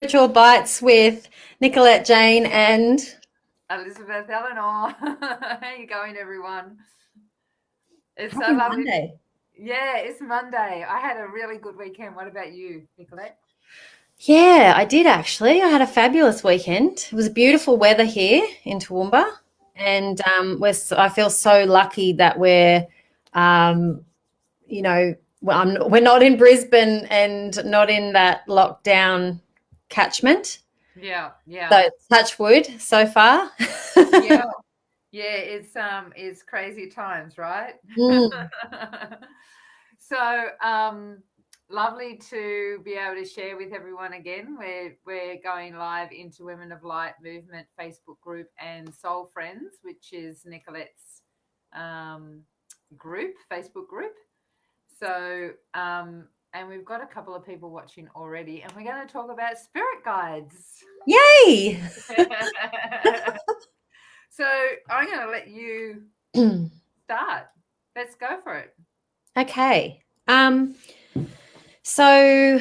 Spiritual Bites with Nicolette, Jane, and Elizabeth, Elenor. How you going, everyone? It's so happy lovely. Monday. Yeah, it's Monday. I had a really good weekend. What about you, Nicolette? Yeah, I did actually. I had a fabulous weekend. It was beautiful weather here in Toowoomba, and I feel so lucky that um, we're not in Brisbane and not in that lockdown catchment. Yeah, yeah, So touch wood so far. yeah, yeah. It's crazy times, right? Mm. So, lovely to be able to share with everyone again. We're going live into Women of Light Movement Facebook group and Soul Friends, which is Nicolette's um, group, Facebook group. So, and we've got a couple of people watching already, and we're going to talk about spirit guides. Yay! So, I'm going to let you start. Let's go for it. Okay. So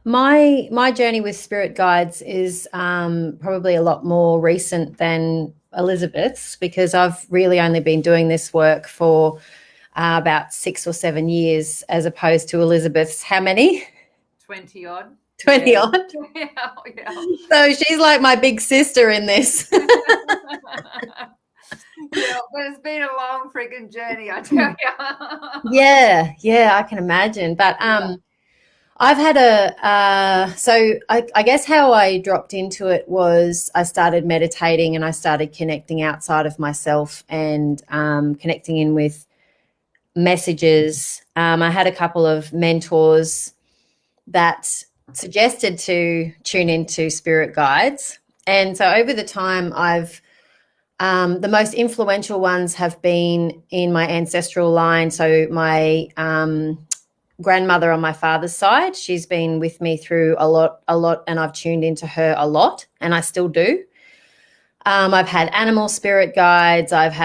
my journey with spirit guides is probably a lot more recent than Elizabeth's because I've really only been doing this work for about 6 or 7 years, as opposed to Elizabeth's how many? 20 odd. 20 Yeah. odd. Yeah. Yeah. So she's like my big sister in this. Yeah, but it's been a long freaking journey, I tell you. Yeah, I can imagine. But Yeah. I've had I guess how I dropped into it was I started meditating and I started connecting outside of myself and connecting in with messages. I had a couple of mentors that suggested to tune into spirit guides. And so over the time, the most influential ones have been in my ancestral line. So my grandmother on my father's side, she's been with me through a lot, and I've tuned into her a lot, and I still do. I've had animal spirit guides. I've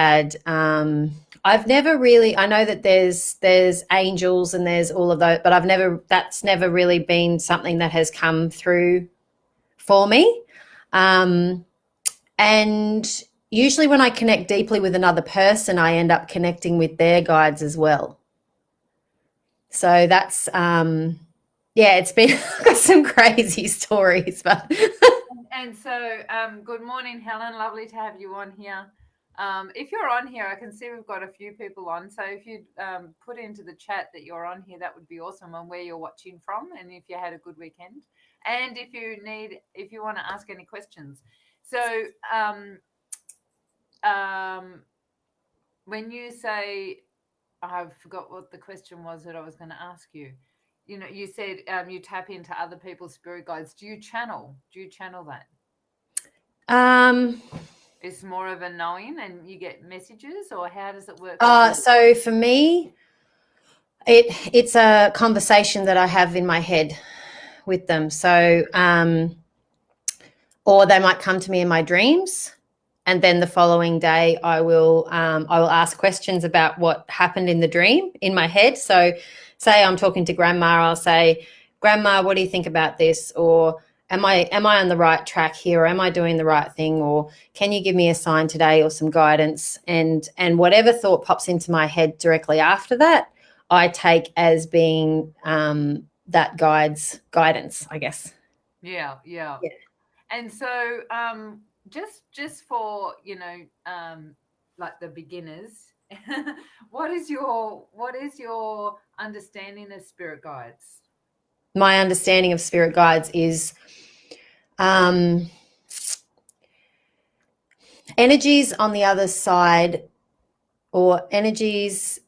never really. I know that there's angels and there's all of those, but That's never really been something that has come through for me. Um, and usually, when I connect deeply with another person, I end up connecting with their guides as well. So that's yeah, it's been got some crazy stories, but And so, good morning, Helen. Lovely to have you on here. If you're on here, I can see we've got a few people on. So if you put into the chat that you're on here, that would be awesome, and where you're watching from, and if you had a good weekend, and if you want to ask any questions. So, um, when you say, I forgot what the question was that I was going to ask you. You know, you said you tap into other people's spirit guides. Do you channel? Do you channel that? um It's more of a knowing and you get messages, or how does it work for you? so for me, it's a conversation that I have in my head with them. So or they might come to me in my dreams, and then the following day I will ask questions about what happened in the dream in my head. So say I'm talking to grandma, I'll say, grandma, what do you think about this? Or am I on the right track here, or am I doing the right thing, or can you give me a sign today or some guidance? And whatever thought pops into my head directly after that, I take as being that guide's guidance, I guess. Yeah, yeah. Yeah. And so just for, like the beginners, what is your understanding of spirit guides? My understanding of spirit guides is um, energies on the other side, or energies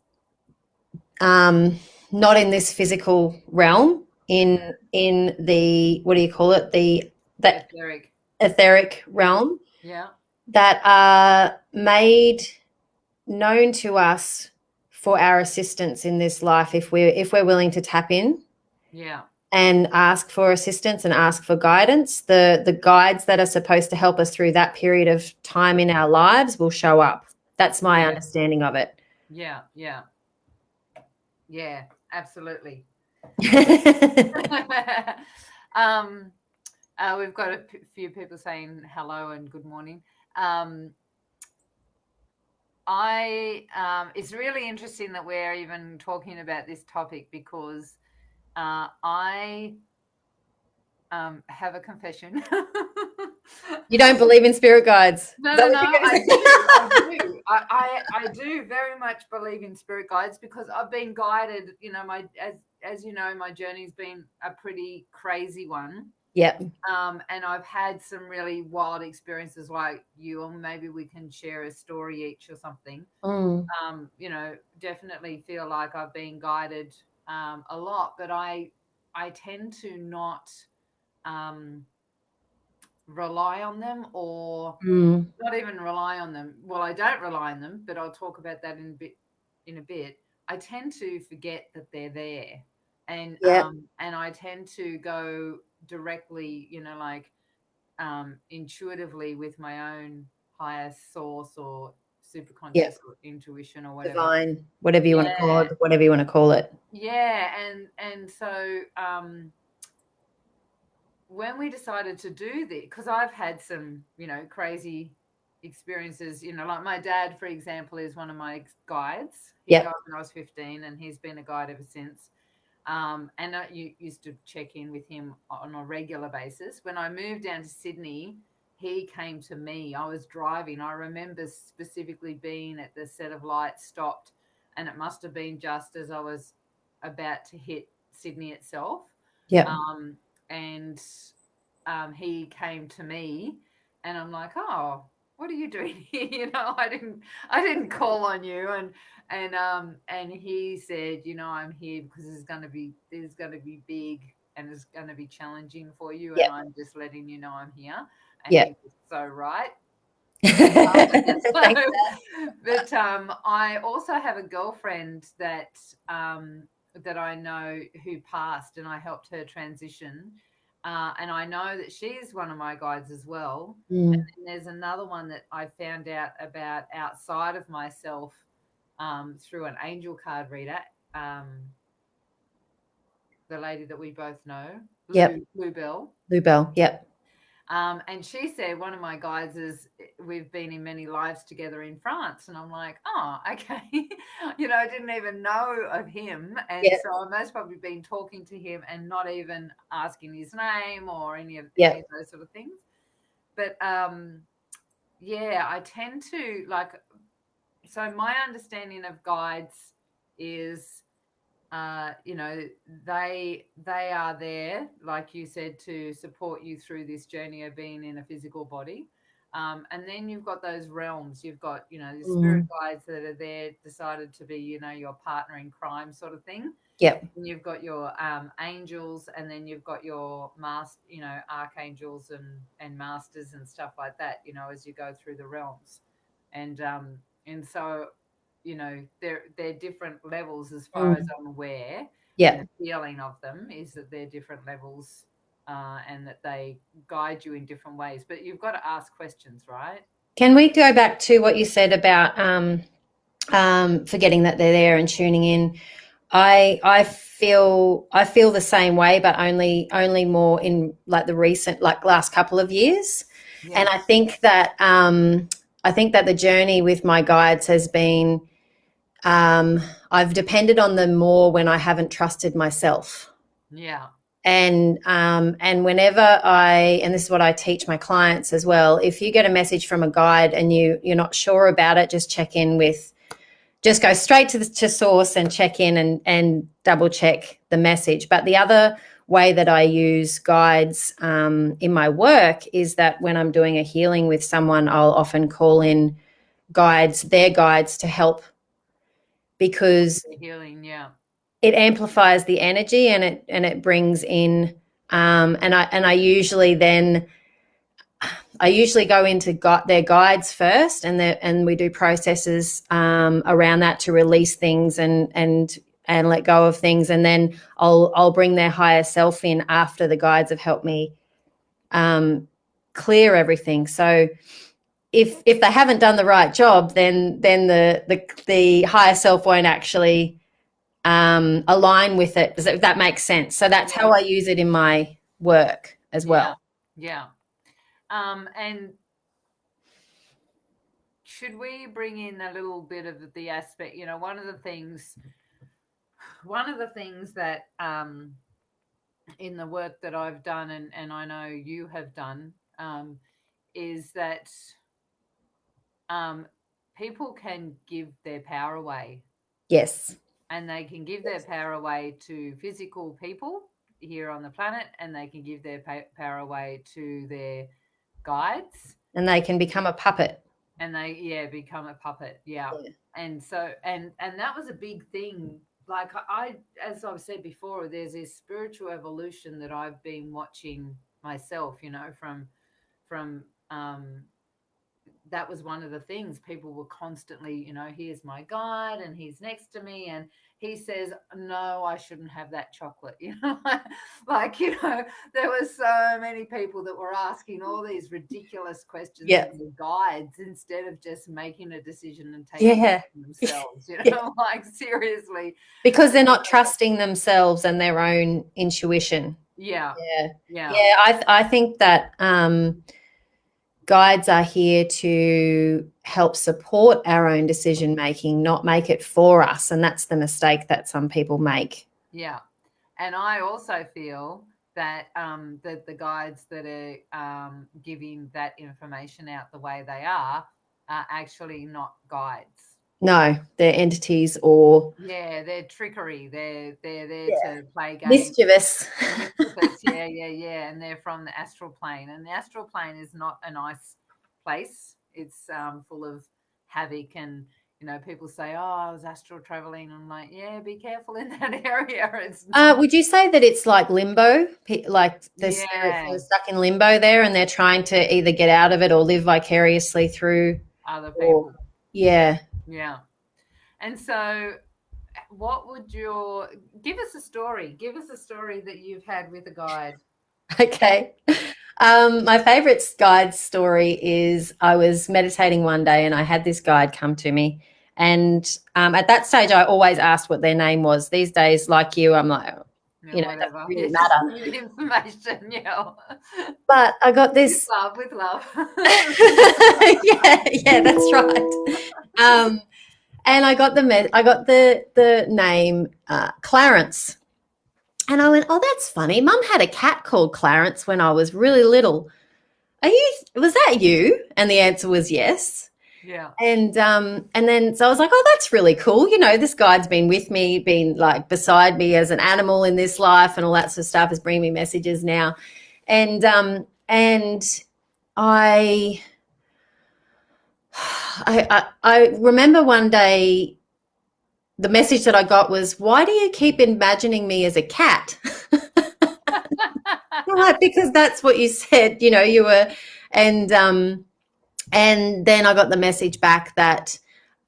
not in this physical realm, in the, what do you call it, the that Etheric. etheric realm, Yeah. that are made known to us for our assistance in this life, if we're willing to tap in Yeah. and ask for assistance and ask for guidance. The guides that are supposed to help us through that period of time in our lives will show up. That's my Yeah. understanding of it. Yeah. Yeah. Yeah. Absolutely. um We've got a few people saying hello and good morning. It's really interesting that we're even talking about this topic because I have a confession. You don't believe in spirit guides? No, Is that no, what no. you're gonna I say? do. I do very much believe in spirit guides because I've been guided. You know, as you know, my journey's been a pretty crazy one. Yep. And I've had some really wild experiences like you, or maybe we can share a story each or something. Mm. You know, definitely feel like I've been guided a lot, but I tend to not rely on them, or Mm. not even rely on them. Well, I don't rely on them, but I'll talk about that in a bit. I tend to forget that they're there, and Yep. I tend to go directly, you know, like intuitively with my own higher source or Yep. superconscious or intuition or whatever. Divine, whatever you want to call Yeah, it, whatever you want to call it. yeah, and so when we decided to do this, because I've had some, you know, crazy experiences, you know, like my dad, for example, is one of my guides. He Yep. died when I was 15 and he's been a guide ever since. And I used to check in with him on a regular basis. When I moved down to Sydney, he came to me. I was driving. I remember specifically being at the set of lights, stopped, and it must have been just as I was about to hit Sydney itself. Yep. Um, and he came to me, and I'm like, oh, what are you doing here? You know, I didn't call on you. And he said, you know, I'm here because there's going to be big and it's going to be challenging for you, and Yep. I'm just letting you know I'm here. And he Yep. was so right. Thanks. But I also have a girlfriend that that I know who passed, and I helped her transition. And I know that she's one of my guides as well. Mm. And there's another one that I found out about outside of myself through an angel card reader. The lady that we both know, Yep. Lou Bell. Bluebell. Yep. And she said, one of my guides is, we've been in many lives together in France. And I'm like, oh, okay. You know, I didn't even know of him. And Yep. so I most probably been talking to him and not even asking his name or any of Yep. those sort of things. But yeah, I tend to like, so my understanding of guides is you know, they are there, like you said, to support you through this journey of being in a physical body. And then you've got those realms. You've got, you know, the spirit Mm. guides that are there, decided to be, you know, your partner in crime sort of thing. Yep. And you've got your angels, and then you've got your you know, archangels and masters and stuff like that. You know, as you go through the realms, and so, you know, they're different levels as far as Mm. I'm aware. And Yep. the feeling of them is that they're different levels, and that they guide you in different ways. But you've got to ask questions, right? Can we go back to what you said about forgetting that they're there and tuning in? I feel the same way, but only more in like the recent, like last couple of years. Yeah. And I think that the journey with my guides has been I've depended on them more when I haven't trusted myself. Yeah. And whenever and this is what I teach my clients as well, if you get a message from a guide and you're not sure about it, just go straight to source and check in and double check the message. But the other way that I use guides in my work is that when I'm doing a healing with someone, I'll often call in their guides to help, because The healing, yeah. it amplifies the energy and it brings in and I usually go into their guides first, and we do processes around that to release things and let go of things, and then I'll bring their higher self in after the guides have helped me clear everything. So if they haven't done the right job, then the higher self won't actually align with it. Does that make sense? So that's how I use it in my work as well. Yeah. And should we bring in a little bit of the aspect, one of the things that in the work that I've done, and I know you have done, is that people can give their power away. Yes. And they can give their power away to physical people here on the planet, and they can give their power away to their guides. And they can become a puppet. And they, become a puppet. Yeah. And so, and that was a big thing. Like I, as I've said before, there's this spiritual evolution that I've been watching myself, from that was one of the things. People were constantly, here's my guide and he's next to me and he says, no, I shouldn't have that chocolate. There were so many people that were asking all these ridiculous questions of the guides instead of just making a decision and taking it themselves, like seriously. Because they're not trusting themselves and their own intuition. Yeah. I think that guides are here to help support our own decision making, not make it for us, and that's the mistake that some people make. Yeah. And I also feel that that the guides that are giving that information out the way they are actually not guides. No, they're entities, or they're trickery. They're there to play games. Mischievous. Yeah. And they're from the astral plane, and the astral plane is not a nice place. It's full of havoc, and people say, "Oh, I was astral traveling." I'm like, "Yeah, be careful in that area." It's would you say that it's like limbo, like the spirits are stuck in limbo there, and they're trying to either get out of it or live vicariously through other people? Yeah. And so what would give us a story that you've had with a guide. Okay. My favorite guide story is I was meditating one day and I had this guide come to me, and at that stage I always asked what their name was. These days, like you, I'm like, whatever. It doesn't really matter. Information, But I got this with love. yeah, that's right. And I got the name Clarence, and I went, "Oh, that's funny. Mum had a cat called Clarence when I was really little. Was that you?" And the answer was yes. Yeah. And then so I was like, "Oh, that's really cool. This guide's been with me, been like beside me as an animal in this life, and all that sort of stuff is bringing me messages now." And I remember one day the message that I got was, "Why do you keep imagining me as a cat?" Right, because that's what you said, you were, and then I got the message back that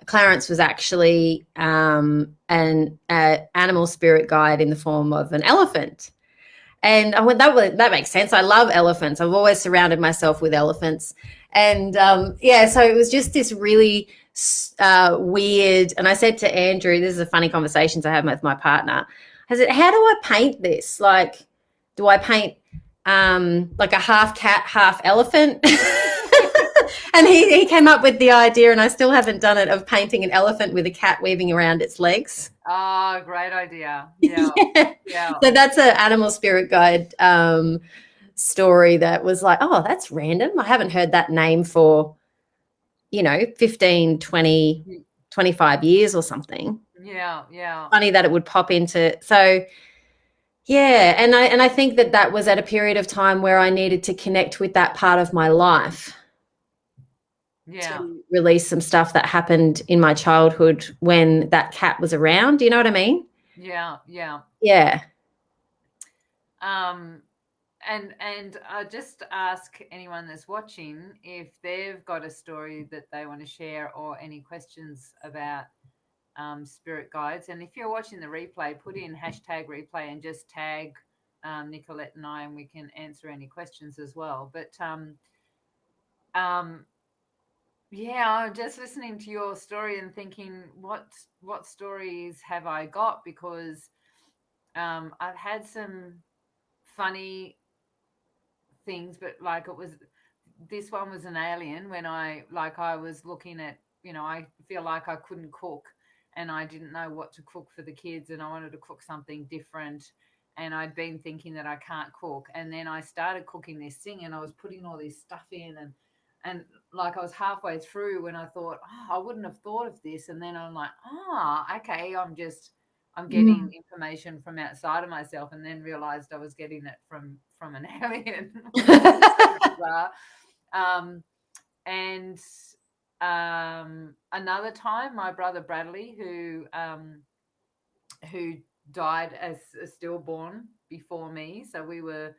Clarence was actually an animal spirit guide in the form of an elephant. And I went, that makes sense. I love elephants. I've always surrounded myself with elephants. And so it was just this really weird. And I said to Andrew, this is a funny conversations I have with my partner. I said, "How do I paint this? Like, do I paint like a half cat, half elephant?" And he came up with the idea, and I still haven't done it, of painting an elephant with a cat weaving around its legs. Oh, great idea. Yeah. So that's an animal spirit guide story that was like, oh, that's random. I haven't heard that name for, 15, 20, 25 years or something. Yeah. Funny that it would pop into. So, yeah. And I think that was at a period of time where I needed to connect with that part of my life. Yeah. To release some stuff that happened in my childhood when that cat was around. Do you know what I mean? Yeah. And I just ask anyone that's watching if they've got a story that they want to share or any questions about spirit guides. And if you're watching the replay, put in #replay and just tag Nicolette and I, and we can answer any questions as well. But I'm just listening to your story and thinking, what stories have I got? Because I've had some funny things, but like this one was an alien when I was looking at, I feel like I couldn't cook and I didn't know what to cook for the kids and I wanted to cook something different. And I'd been thinking that I can't cook. And then I started cooking this thing and I was putting all this stuff in and like I was halfway through when I thought, I wouldn't have thought of this. And then I'm like, okay, I'm getting information from outside of myself, and then realized I was getting it from an alien. And another time, my brother Bradley, who died as a stillborn before me, so we were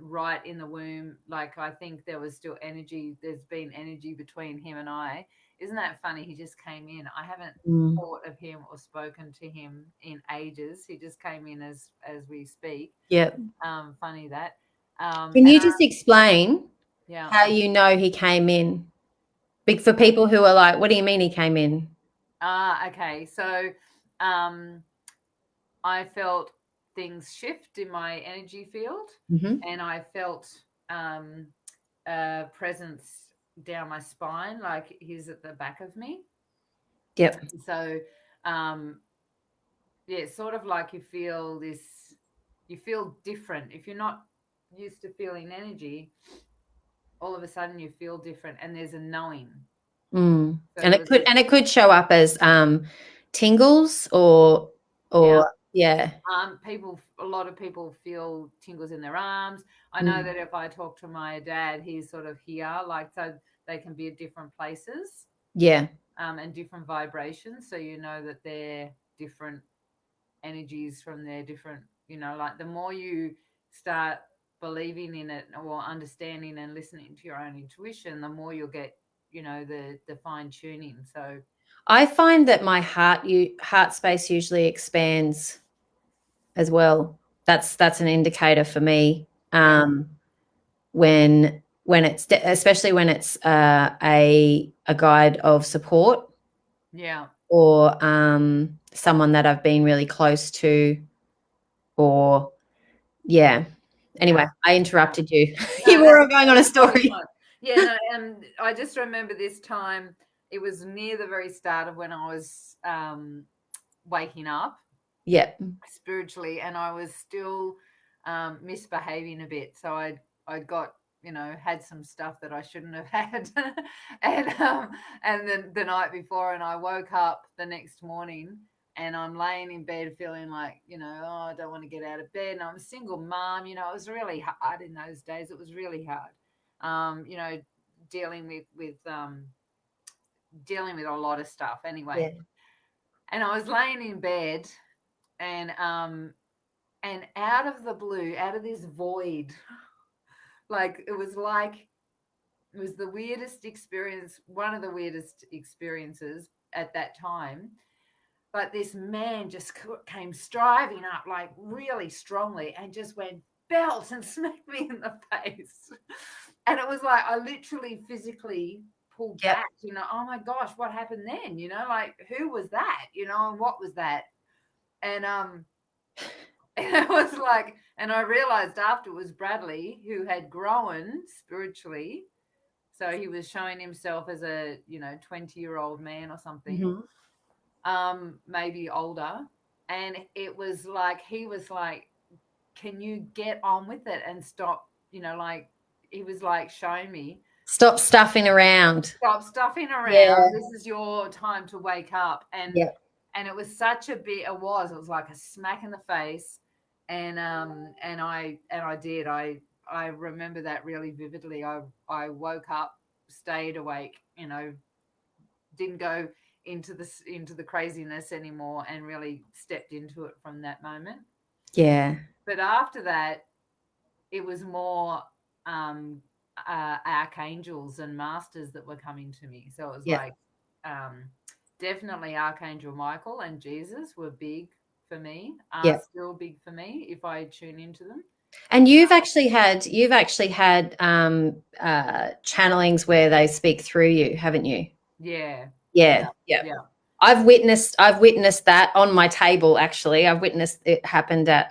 right in the womb. Like, I think there was still energy. There's been energy between him and I. Isn't that funny? He just came in. I haven't thought of him or spoken to him in ages. He just came in as we speak. Yep. Funny that. Can you just explain how you know he came in? Big for people who are like, what do you mean he came in? Okay. So I felt things shift in my energy field, and I felt presence down my spine, like he's at the back of me. Yep. So it's sort of like you feel different. If you're not used to feeling energy, all of a sudden you feel different, and there's a knowing. So and it could show up as tingles or yeah. A lot of people feel tingles in their arms. I know that if I talk to my dad, he's sort of here, like, so they can be at different places. Yeah. And different vibrations. So you know that they're different energies from their different, like the more you start believing in it or understanding and listening to your own intuition, the more you'll get, the fine tuning. So I find that my heart space usually expands as well. That's an indicator for me. When it's especially when it's a guide of support, or someone that I've been really close to, or anyway, I interrupted you. You were going on a story. I just remember this time. It was near the very start of when I was waking up, spiritually, and I was still misbehaving a bit. So I got, had some stuff that I shouldn't have had, and then the night before, and I woke up the next morning, and I'm laying in bed feeling like, I don't want to get out of bed, and I'm a single mom. It was really hard in those days. It was really hard, dealing with a lot of stuff. Anyway, and I was laying in bed, and out of the blue, out of this void, it was the weirdest experience, one of the weirdest experiences at that time. But this man just came striving up, like, really strongly, and just went belt and smacked me in the face. And it was like I literally physically pulled back, oh my gosh, what happened then? Like, who was that? And what was that? And it was like, and I realized after it was Bradley, who had grown spiritually. So he was showing himself as a, 20-year-old man or something, maybe older. And it was like, he was like, can you get on with it and stop, like, he was like showing me. Stop stuffing around. This is your time to wake up. And it was such a bit, it was like a smack in the face. And I did. I remember that really vividly. I woke up, stayed awake, didn't go into the craziness anymore, and really stepped into it from that moment. Yeah. But after that, it was more archangels and masters that were coming to me. So it was like definitely Archangel Michael and Jesus were big for me, are still big for me if I tune into them. And you've actually had channelings where they speak through you, haven't you? Yeah. I've witnessed that on my table. Actually, I've witnessed it happened at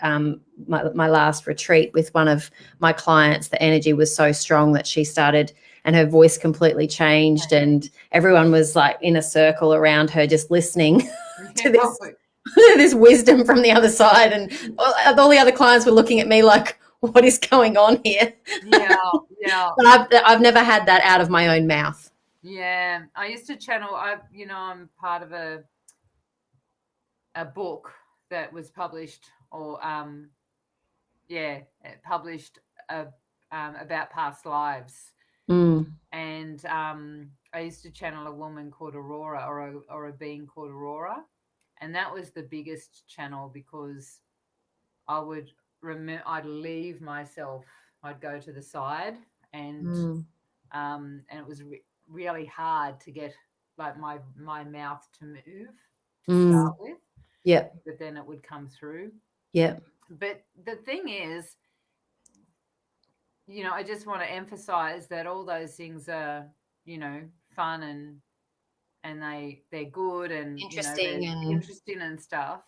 my last retreat with one of my clients. The energy was so strong that she started, and her voice completely changed, and everyone was like in a circle around her, just listening to this wisdom from the other side, and all the other clients were looking at me like, what is going on here? Yeah. But I've never had that out of my own mouth. Yeah, I used to channel. I'm part of a book that was published, or published about past lives. And I used to channel a woman called Aurora, or a being called Aurora, and that was the biggest channel, because I would I'd leave myself, I'd go to the side, and it was really hard to get like my mouth to move to start with. Yeah. But then it would come through. Yeah. But the thing is, I just want to emphasize that all those things are, fun, and they're good, and interesting, interesting and stuff.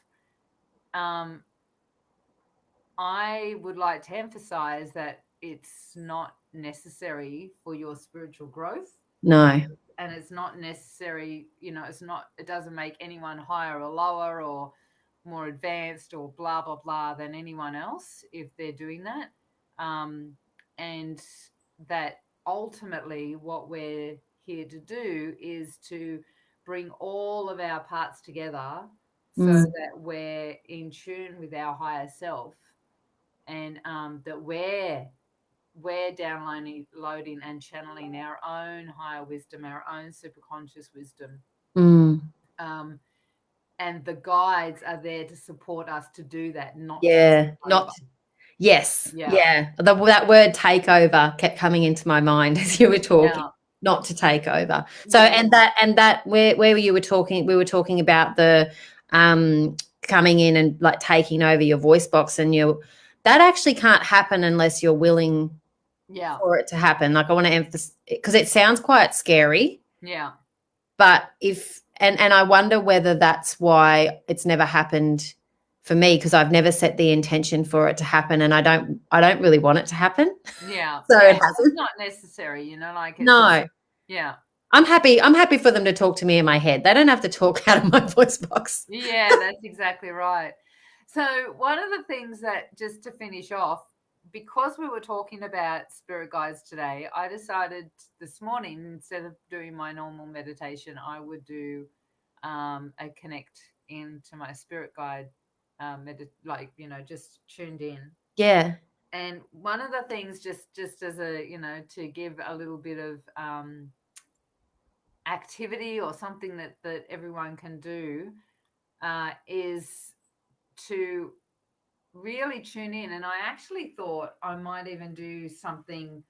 I would like to emphasize that it's not necessary for your spiritual growth. No. And it's not necessary, it doesn't make anyone higher or lower or more advanced or blah, blah, blah than anyone else if they're doing that. And that ultimately what we're here to do is to bring all of our parts together so that we're in tune with our higher self, and that we're downloading and channeling our own higher wisdom, our own superconscious wisdom. And the guides are there to support us to do that, Yes. Yeah. That word takeover kept coming into my mind as you were talking. Not to take over. So, and that where you were talking, we were talking about the coming in and like taking over your voice box, and that actually can't happen unless you're willing for it to happen. Like, I want to emphasize, because it sounds quite scary. Yeah. But and I wonder whether that's why it's never happened for me, because I've never set the intention for it to happen, and I don't really want it to happen. Yeah. So it hasn't. It's not necessary, like it's no. Yeah. I'm happy for them to talk to me in my head. They don't have to talk out of my voice box. Yeah, that's exactly right. So one of the things that, just to finish off, because we were talking about spirit guides today, I decided this morning, instead of doing my normal meditation, I would do a connect into my spirit guide, just tuned in. Yeah. And one of the things, just as a, to give a little bit of activity or something that everyone can do, is to really tune in. And I actually thought I might even do something,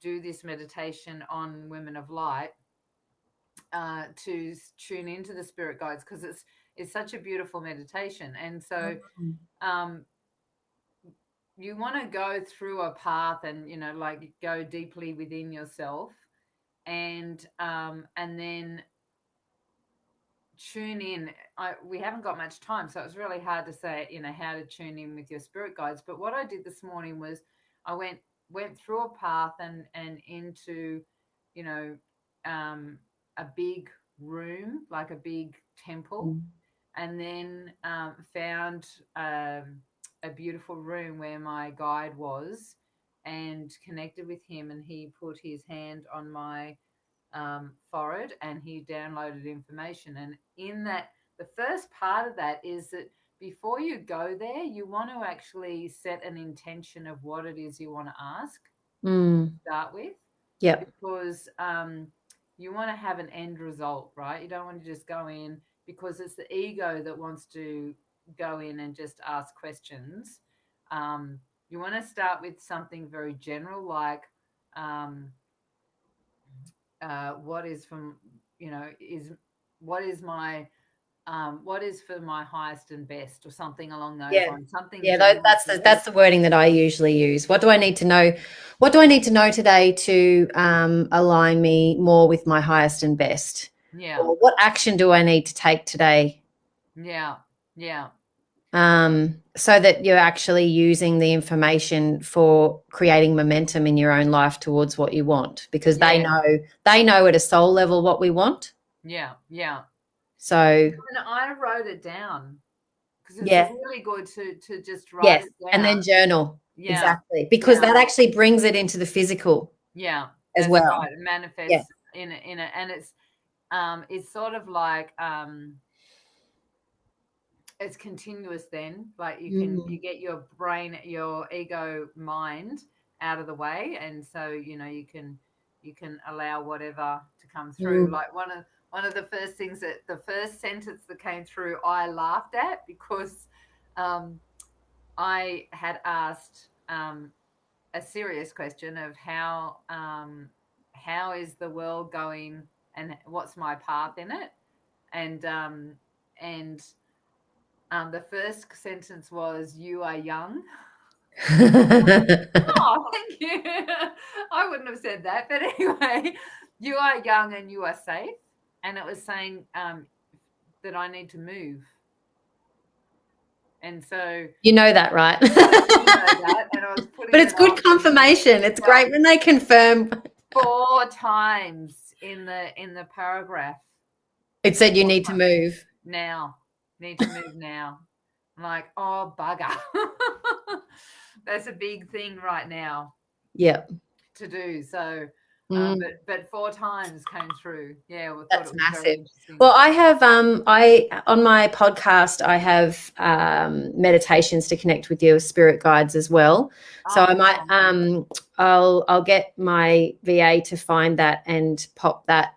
do this meditation on Women of Light, to tune into the spirit guides, because it's such a beautiful meditation. And so you want to go through a path and, go deeply within yourself, and then tune in. We haven't got much time, so it's really hard to say, how to tune in with your spirit guides. But what I did this morning was I went through a path and into, a big room, like a big temple, and then found a beautiful room where my guide was, and connected with him, and he put his hand on my forehead, and he downloaded information. And in that, the first part of that is that before you go there, you want to actually set an intention of what it is you want to ask to start with. Yeah. Because you want to have an end result, right? You don't want to just go in, because it's the ego that wants to go in and just ask questions. You want to start with something very general, like what is from, what is for my highest and best, or something along those lines. Something. Yeah, that's the wording that I usually use. What do I need to know? What do I need to know today to align me more with my highest and best? Yeah. Or what action do I need to take today? Yeah. Yeah. So that you're actually using the information for creating momentum in your own life towards what you want, because they know at a soul level what we want. Yeah. Yeah. So And I wrote it down because it's really good to just write it down. And then journal. Yeah. Exactly. Because that actually brings it into the physical. Yeah. As that's well. Right. It manifests in it, and it's sort of like it's continuous then. Like you get your brain, your ego mind out of the way, and so you can allow whatever to come through. Like one of the first things the first sentence that came through, I laughed at because I had asked a serious question of how is the world going and what's my path in it, and the first sentence was, "You are young." Oh, thank you. I wouldn't have said that, but anyway, you are young and you are safe, and it was saying that I need to move. And so you know that, right? that, and I was putting but it's good confirmation. It's great when they confirm 4 times in the paragraph. It said you need to move now. Need to move now. I'm like, oh bugger. That's a big thing right now. Yep. To do so. But 4 times came through. Yeah, that's massive. Well, I have on my podcast I have meditations to connect with your spirit guides as well. So I might I'll get my VA to find that and pop that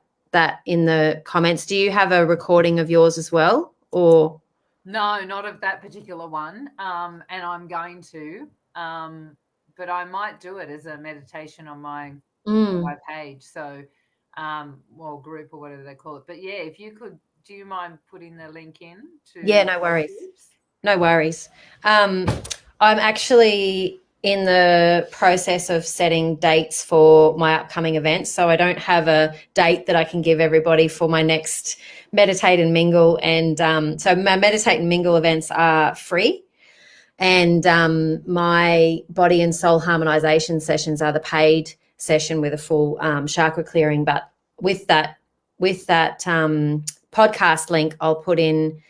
in the comments. Do you have a recording of yours as well, or no, not of that particular one? And I'm going to, but I might do it as a meditation on my page. So, group or whatever they call it. But yeah, if you could, do you mind putting the link in? No worries. No worries. I'm actually in the process of setting dates for my upcoming events. So I don't have a date that I can give everybody for my next Meditate and Mingle. And so my Meditate and Mingle events are free. And my body and soul harmonization sessions are the paid session with a full chakra clearing. But with that podcast link, I'll put in,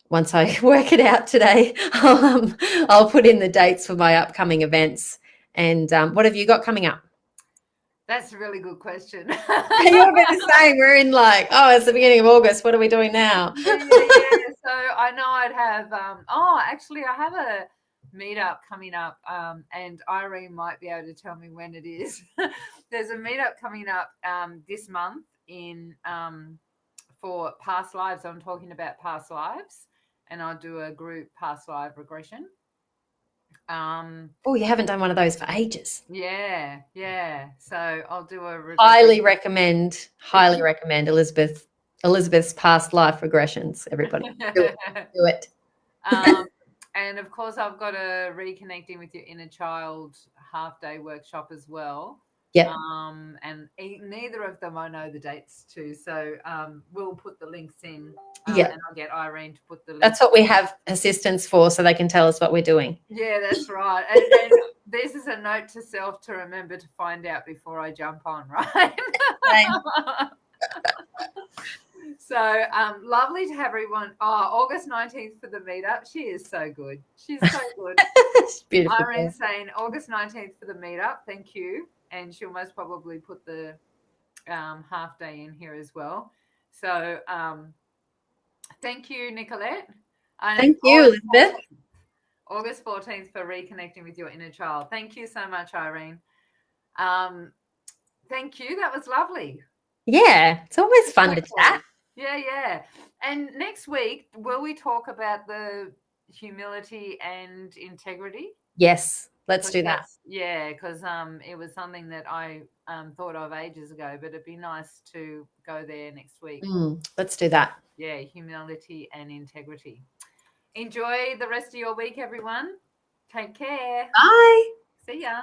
once I work it out today, I'll put in the dates for my upcoming events. And what have you got coming up? That's a really good question. You're the same. We're in it's the beginning of August. What are we doing now? Yeah. So I know I'd have, actually I have a meetup coming up, and Irene might be able to tell me when it is. There's a meetup coming up this month in for past lives. I'm talking about past lives, and I'll do a group past life regression. You haven't done one of those for ages. Yeah. So I'll do a regression. Highly recommend Elizabeth's past life regressions. Everybody, do it. And of course, I've got a Reconnecting with Your Inner Child half-day workshop as well. Yeah. And neither of them I know the dates to, so we'll put the links in. And I'll get Irene to put the links. That's what we have assistants for, so they can tell us what we're doing. Yeah, that's right. And this is a note to self to remember to find out before I jump on, right? So lovely to have everyone. August 19th for the meetup. She is so good. She's so good. It's beautiful. Irene's saying August 19th for the meetup. Thank you. And she'll most probably put the half day in here as well. So thank you, Nicolette. Thank you, Elizabeth. August 14th for Reconnecting with Your Inner Child. Thank you so much, Irene. Thank you. That was lovely. Yeah, it's always fun to chat. Yeah. And next week, will we talk about the humility and integrity? Yes, let's do that. Yeah, because it was something that I thought of ages ago, but it'd be nice to go there next week. Let's do that. Yeah, humility and integrity. Enjoy the rest of your week, everyone. Take care. Bye. See ya.